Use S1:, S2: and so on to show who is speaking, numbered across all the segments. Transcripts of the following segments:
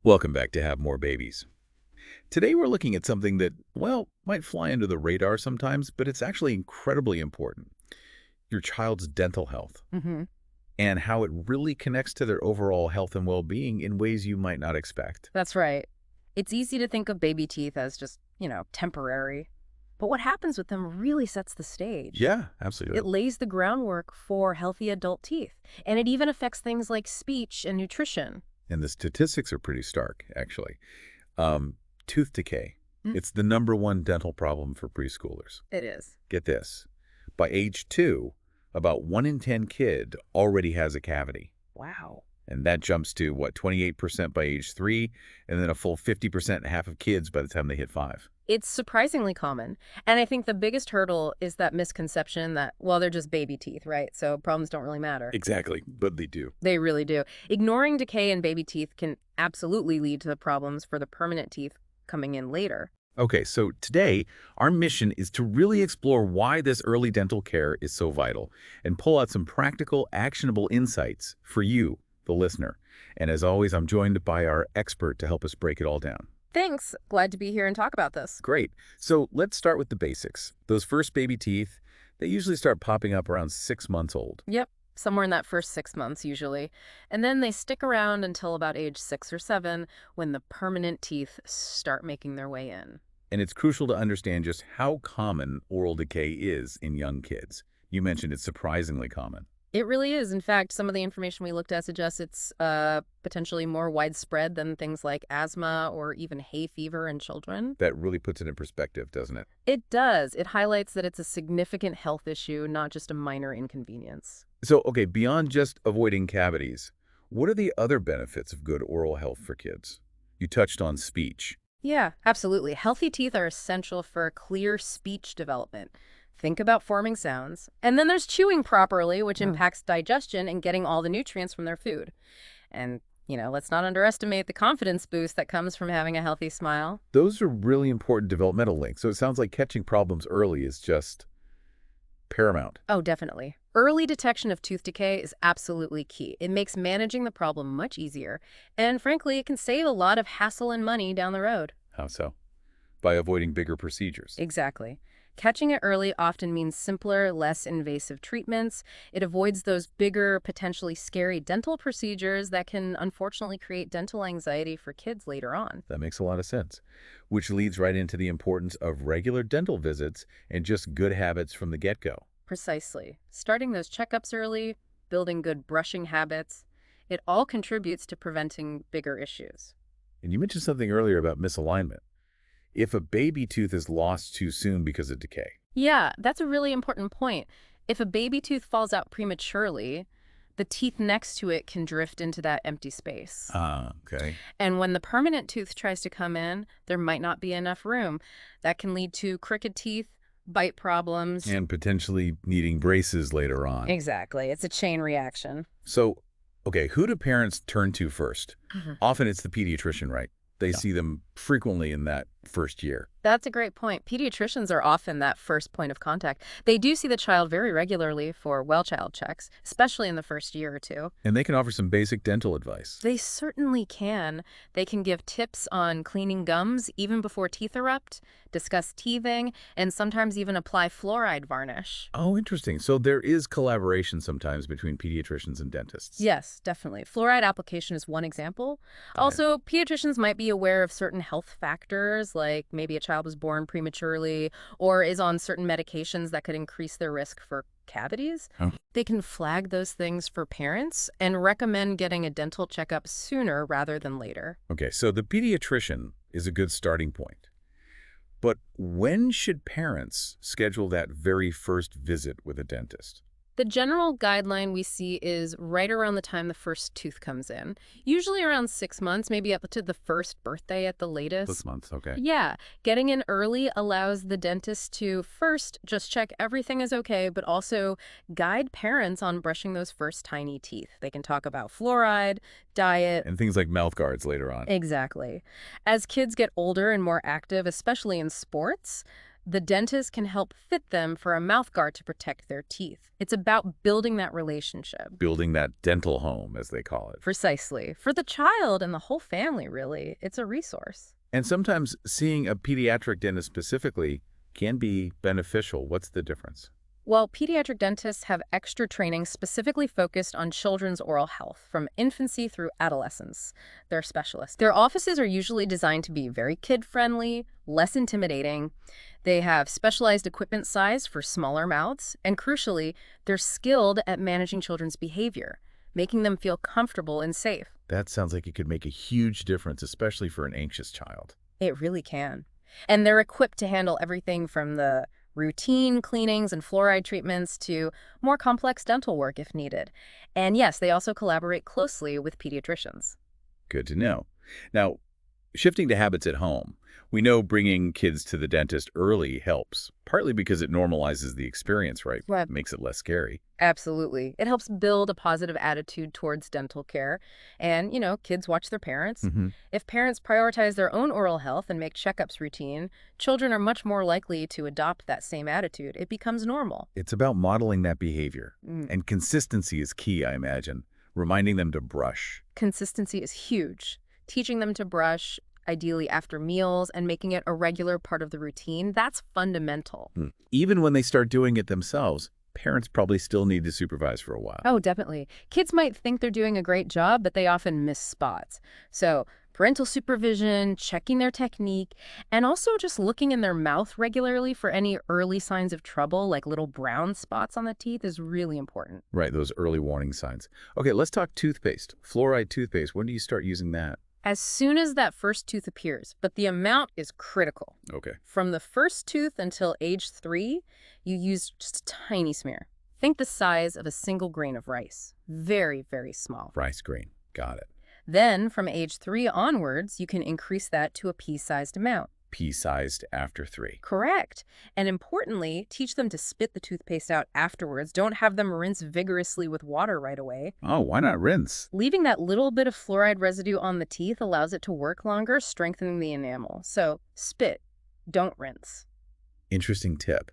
S1: Welcome back to Have More Babies. Today we're looking at something that, well, might fly under the radar sometimes, but it's actually incredibly important. Your child's dental health
S2: hmm
S1: and how it really connects to their overall health and well-being in ways you might not expect.
S2: That's right. It's easy to think of baby teeth as just, temporary. But what happens with them really sets the stage.
S1: Yeah, absolutely.
S2: It lays the groundwork for healthy adult teeth, and it even affects things like speech and nutrition.
S1: And the statistics are pretty stark, actually. Um, Tooth decay.
S2: Mm.
S1: It's the #1 dental problem for preschoolers.
S2: It is.
S1: Get this. By age 2, about 1 in 10 kid already has a cavity.
S2: Wow.
S1: And that jumps to, 28% by age 3, and then a full 50% half of kids by the time they hit 5.
S2: It's surprisingly common. And I think the biggest hurdle is that misconception that, well, they're just baby teeth, right? So problems don't really matter.
S1: Exactly, but they do.
S2: They really do. Ignoring decay in baby teeth can absolutely lead to problems for the permanent teeth coming in later.
S1: Okay, so today, our mission is to really explore why this early dental care is so vital and pull out some practical, actionable insights for you, the listener. And as always, I'm joined by our expert to help us break it all down.
S2: Thanks. Glad to be here and talk about this.
S1: Great. So let's start with the basics. Those first baby teeth, they usually start popping up around 6 months old.
S2: Yep. Somewhere in that first 6 months, usually. And then they stick around until about age 6 or 7 when the permanent teeth start making their way in.
S1: And it's crucial to understand just how common oral decay is in young kids. You mentioned it's surprisingly common.
S2: It really is. In fact, some of the information we looked at suggests it's potentially more widespread than things like asthma or even hay fever in children.
S1: That really puts it in perspective, doesn't it?
S2: It does. It highlights that it's a significant health issue, not just a minor inconvenience.
S1: So, okay, beyond just avoiding cavities, what are the other benefits of good oral health for kids? You touched on speech.
S2: Yeah, absolutely. Healthy teeth are essential for clear speech development. Think about forming sounds. And then there's chewing properly, which impacts digestion and getting all the nutrients from their food. And, let's not underestimate the confidence boost that comes from having a healthy smile.
S1: Those are really important developmental links. So it sounds like catching problems early is just paramount.
S2: Oh, definitely. Early detection of tooth decay is absolutely key. It makes managing the problem much easier. And frankly, it can save a lot of hassle and money down the road.
S1: How so? By avoiding bigger procedures.
S2: Exactly. Catching it early often means simpler, less invasive treatments. It avoids those bigger, potentially scary dental procedures that can unfortunately create dental anxiety for kids later on.
S1: That makes a lot of sense, which leads right into the importance of regular dental visits and just good habits from the get-go.
S2: Precisely. Starting those checkups early, building good brushing habits, it all contributes to preventing bigger issues.
S1: And you mentioned something earlier about misalignment. If a baby tooth is lost too soon because of decay.
S2: Yeah, that's a really important point. If a baby tooth falls out prematurely, the teeth next to it can drift into that empty space.
S1: Ah, okay.
S2: And when the permanent tooth tries to come in, there might not be enough room. That can lead to crooked teeth, bite problems.
S1: And potentially needing braces later on.
S2: Exactly. It's a chain reaction.
S1: So, okay, who do parents turn to first?
S2: Mhm.
S1: Often it's the pediatrician, right? They see them frequently in that first year.
S2: That's a great point. Pediatricians are often that first point of contact. They do see the child very regularly for well-child checks, especially in the first year or two.
S1: And they can offer some basic dental advice.
S2: They certainly can. They can give tips on cleaning gums even before teeth erupt, discuss teething, and sometimes even apply fluoride varnish.
S1: Oh, interesting. So there is collaboration sometimes between pediatricians and dentists.
S2: Yes, definitely. Fluoride application is one example.
S1: Got it.
S2: Also, pediatricians might be aware of certain health factors, like maybe a child was born prematurely or is on certain medications that could increase their risk for cavities.
S1: Oh.
S2: They can flag those things for parents and recommend getting a dental checkup sooner rather than later.
S1: Okay, so the pediatrician is a good starting point. But when should parents schedule that very first visit with a dentist?
S2: The general guideline we see is right around the time the first tooth comes in, usually around 6 months, maybe up to the first birthday at the latest.
S1: 6 months, okay.
S2: Yeah, getting in early allows the dentist to first just check everything is okay, but also guide parents on brushing those first tiny teeth. They can talk about fluoride, diet.
S1: And things like mouth guards later on.
S2: Exactly. As kids get older and more active, especially in sports, The dentist can help fit them for a mouth guard to protect their teeth. It's about building that relationship.
S1: Building that dental home, as they call it.
S2: Precisely. For the child and the whole family, really, it's a resource.
S1: And sometimes seeing a pediatric dentist specifically can be beneficial. What's the difference?
S2: Well, pediatric dentists have extra training specifically focused on children's oral health, from infancy through adolescence. They're specialists. Their offices are usually designed to be very kid-friendly, less intimidating. They have specialized equipment size for smaller mouths, and crucially, they're skilled at managing children's behavior, making them feel comfortable and safe.
S1: That sounds like it could make a huge difference, especially for an anxious child.
S2: It really can. And they're equipped to handle everything from the routine cleanings and fluoride treatments to more complex dental work if needed. And yes, they also collaborate closely with pediatricians.
S1: Good to know. Now, shifting to habits at home, we know bringing kids to the dentist early helps, partly because it normalizes the experience, right?
S2: Right.
S1: Makes it less scary.
S2: Absolutely. It helps build a positive attitude towards dental care. And, kids watch their parents. If parents prioritize their own oral health and make checkups routine, children are much more likely to adopt that same attitude. It becomes normal.
S1: It's about modeling that behavior. And consistency is key, I imagine. Reminding them to brush.
S2: Consistency is huge. Teaching them to brush, ideally after meals, and making it a regular part of the routine, that's fundamental.
S1: Even when they start doing it themselves, parents probably still need to supervise for a while.
S2: Oh, definitely. Kids might think they're doing a great job, but they often miss spots. So parental supervision, checking their technique, and also just looking in their mouth regularly for any early signs of trouble, like little brown spots on the teeth, is really important.
S1: Right, those early warning signs. Okay, let's talk toothpaste. Fluoride toothpaste, when do you start using that?
S2: As soon as that first tooth appears, but the amount is critical.
S1: Okay.
S2: From the first tooth until age 3, you use just a tiny smear. Think the size of a single grain of rice. Very, very small.
S1: Rice grain. Got it.
S2: Then, from age 3 onwards, you can increase that to a pea-sized amount.
S1: Pea-sized after 3.
S2: Correct. And importantly, teach them to spit the toothpaste out afterwards. Don't have them rinse vigorously with water right away.
S1: Oh, why not rinse?
S2: Leaving that little bit of fluoride residue on the teeth allows it to work longer, strengthening the enamel. So, spit. Don't rinse.
S1: Interesting tip.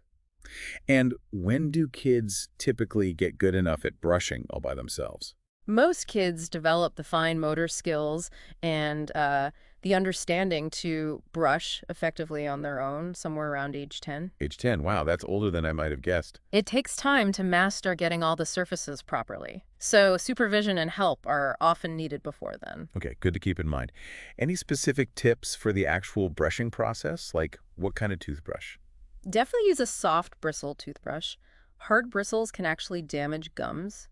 S1: And when do kids typically get good enough at brushing all by themselves?
S2: Most kids develop the fine motor skills and the understanding to brush effectively on their own somewhere around age 10.
S1: Age 10. Wow, that's older than I might have guessed.
S2: It takes time to master getting all the surfaces properly. So supervision and help are often needed before then.
S1: Okay, good to keep in mind. Any specific tips for the actual brushing process? Like what kind of toothbrush?
S2: Definitely use a soft bristle toothbrush. Hard bristles can actually damage gums.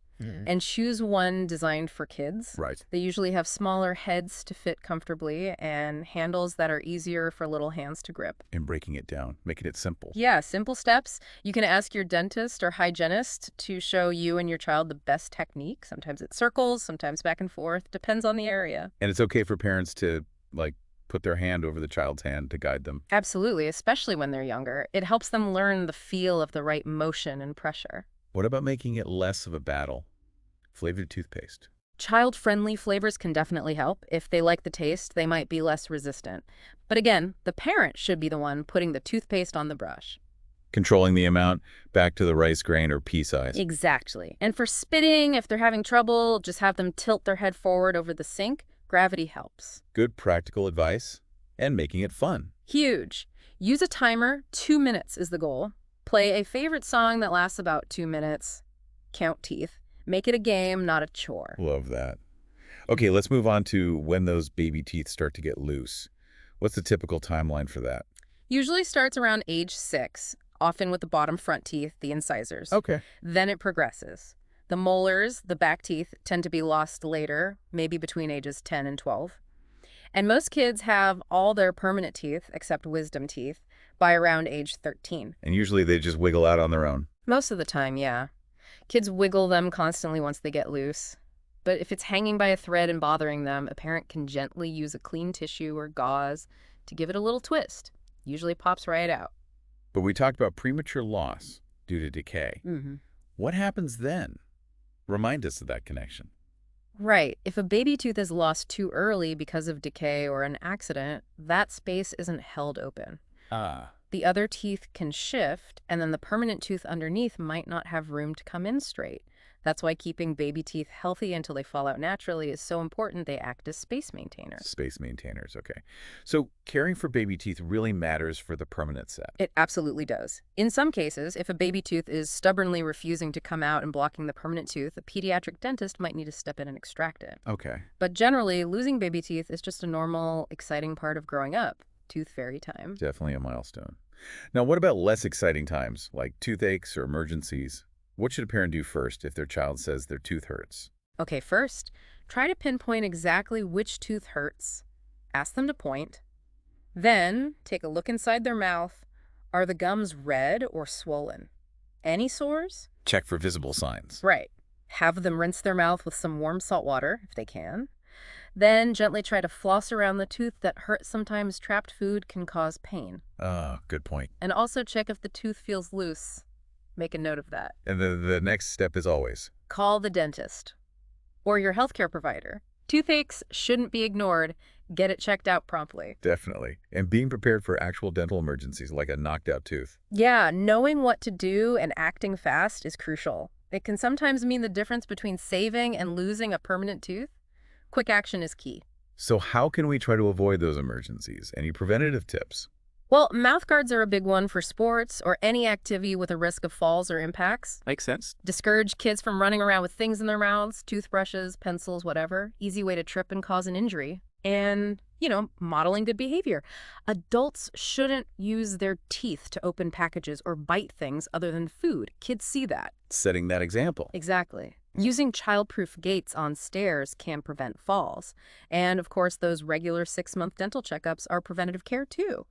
S2: And choose one designed for kids.
S1: Right.
S2: They usually have smaller heads to fit comfortably and handles that are easier for little hands to grip.
S1: And breaking it down, making it simple.
S2: Yeah, simple steps. You can ask your dentist or hygienist to show you and your child the best technique. Sometimes it's circles, sometimes back and forth. Depends on the area.
S1: And it's okay for parents to, put their hand over the child's hand to guide them.
S2: Absolutely, especially when they're younger. It helps them learn the feel of the right motion and pressure.
S1: What about making it less of a battle? Flavored toothpaste.
S2: Child-friendly flavors can definitely help. If they like the taste, they might be less resistant. But again, the parent should be the one putting the toothpaste on the brush.
S1: Controlling the amount back to the rice grain or pea size.
S2: Exactly. And for spitting, if they're having trouble, just have them tilt their head forward over the sink. Gravity helps.
S1: Good practical advice and making it fun.
S2: Huge. Use a timer. 2 minutes is the goal. Play a favorite song that lasts about 2 minutes. Count teeth. Make it a game, not a chore.
S1: Love that. Okay, let's move on to when those baby teeth start to get loose. What's the typical timeline for that?
S2: Usually starts around age 6, often with the bottom front teeth, the incisors.
S1: Okay.
S2: Then it progresses. The molars, the back teeth, tend to be lost later, maybe between ages 10 and 12. And most kids have all their permanent teeth, except wisdom teeth, by around age 13.
S1: And usually they just wiggle out on their own.
S2: Most of the time, yeah. Kids wiggle them constantly once they get loose. But if it's hanging by a thread and bothering them, a parent can gently use a clean tissue or gauze to give it a little twist. Usually pops right out.
S1: But we talked about premature loss due to decay. What happens then? Remind us of that connection.
S2: Right. If a baby tooth is lost too early because of decay or an accident, that space isn't held open. The other teeth can shift, and then the permanent tooth underneath might not have room to come in straight. That's why keeping baby teeth healthy until they fall out naturally is so important. They act as space maintainers.
S1: Space maintainers, okay. So caring for baby teeth really matters for the permanent set.
S2: It absolutely does. In some cases, if a baby tooth is stubbornly refusing to come out and blocking the permanent tooth, a pediatric dentist might need to step in and extract it.
S1: Okay.
S2: But generally, losing baby teeth is just a normal, exciting part of growing up. Tooth fairy time.
S1: Definitely a milestone. Now, what about less exciting times, like toothaches or emergencies? What should a parent do first if their child says their tooth hurts?
S2: Okay, first, try to pinpoint exactly which tooth hurts. Ask them to point. Then, take a look inside their mouth. Are the gums red or swollen? Any sores?
S1: Check for visible signs.
S2: Right. Have them rinse their mouth with some warm salt water, if they can. Then gently try to floss around the tooth that hurts. Sometimes trapped food can cause pain.
S1: Ah, good point.
S2: And also check if the tooth feels loose. Make a note of that.
S1: And the next step is always?
S2: Call the dentist or your healthcare provider. Toothaches shouldn't be ignored. Get it checked out promptly.
S1: Definitely. And being prepared for actual dental emergencies like a knocked out tooth.
S2: Yeah, knowing what to do and acting fast is crucial. It can sometimes mean the difference between saving and losing a permanent tooth. Quick action is key.
S1: So how can we try to avoid those emergencies? Any preventative tips?
S2: Well, mouth guards are a big one for sports or any activity with a risk of falls or impacts.
S1: Makes sense.
S2: Discourage kids from running around with things in their mouths, toothbrushes, pencils, whatever. Easy way to trip and cause an injury. And, modeling good behavior. Adults shouldn't use their teeth to open packages or bite things other than food. Kids see that.
S1: Setting that example.
S2: Exactly. Using child-proof gates on stairs can prevent falls. And, of course, those regular 6-month dental checkups are preventative care, too.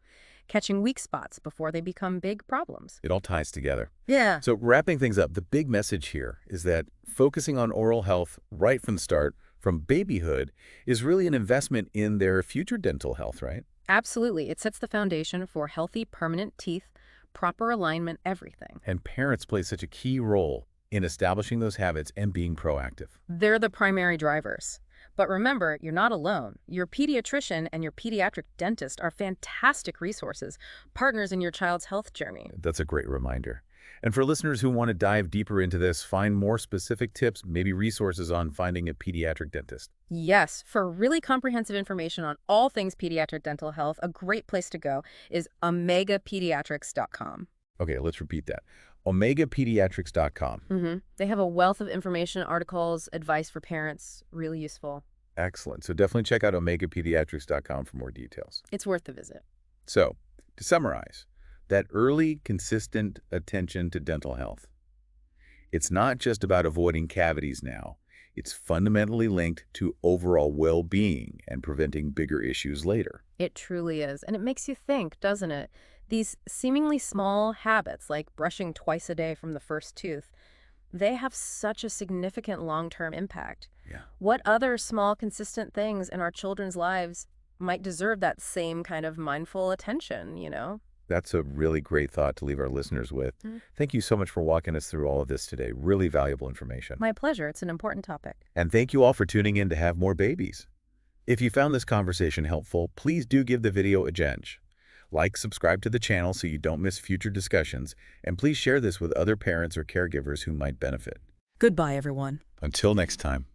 S2: Catching weak spots before they become big problems.
S1: It all ties together.
S2: Yeah.
S1: So wrapping things up, the big message here is that focusing on oral health right from the start, from babyhood, is really an investment in their future dental health, right?
S2: Absolutely. It sets the foundation for healthy, permanent teeth, proper alignment, everything.
S1: And parents play such a key role in establishing those habits and being proactive.
S2: They're the primary drivers. But remember, you're not alone. Your pediatrician and your pediatric dentist are fantastic resources, partners in your child's health journey.
S1: That's a great reminder. And for listeners who want to dive deeper into this, find more specific tips, maybe resources on finding a pediatric dentist.
S2: Yes, for really comprehensive information on all things pediatric dental health, a great place to go is omegapediatrics.com.
S1: Okay, let's repeat that. omegapediatrics.com.
S2: They have a wealth of information, articles, advice for parents, really useful.
S1: Excellent. So definitely check out omegapediatrics.com for more details.
S2: It's worth the visit.
S1: So, to summarize, that early, consistent attention to dental health. It's not just about avoiding cavities now. It's fundamentally linked to overall well-being and preventing bigger issues later.
S2: It truly is. And it makes you think, doesn't it? These seemingly small habits, like brushing twice a day from the first tooth, they have such a significant long-term impact.
S1: Yeah.
S2: What other small, consistent things in our children's lives might deserve that same kind of mindful attention,
S1: That's a really great thought to leave our listeners with. Thank you so much for walking us through all of this today. Really valuable information.
S2: My pleasure. It's an important topic.
S1: And thank you all for tuning in to Have More Babies. If you found this conversation helpful, please do give the video a genge. Like, subscribe to the channel so you don't miss future discussions, and please share this with other parents or caregivers who might benefit.
S2: Goodbye, everyone.
S1: Until next time.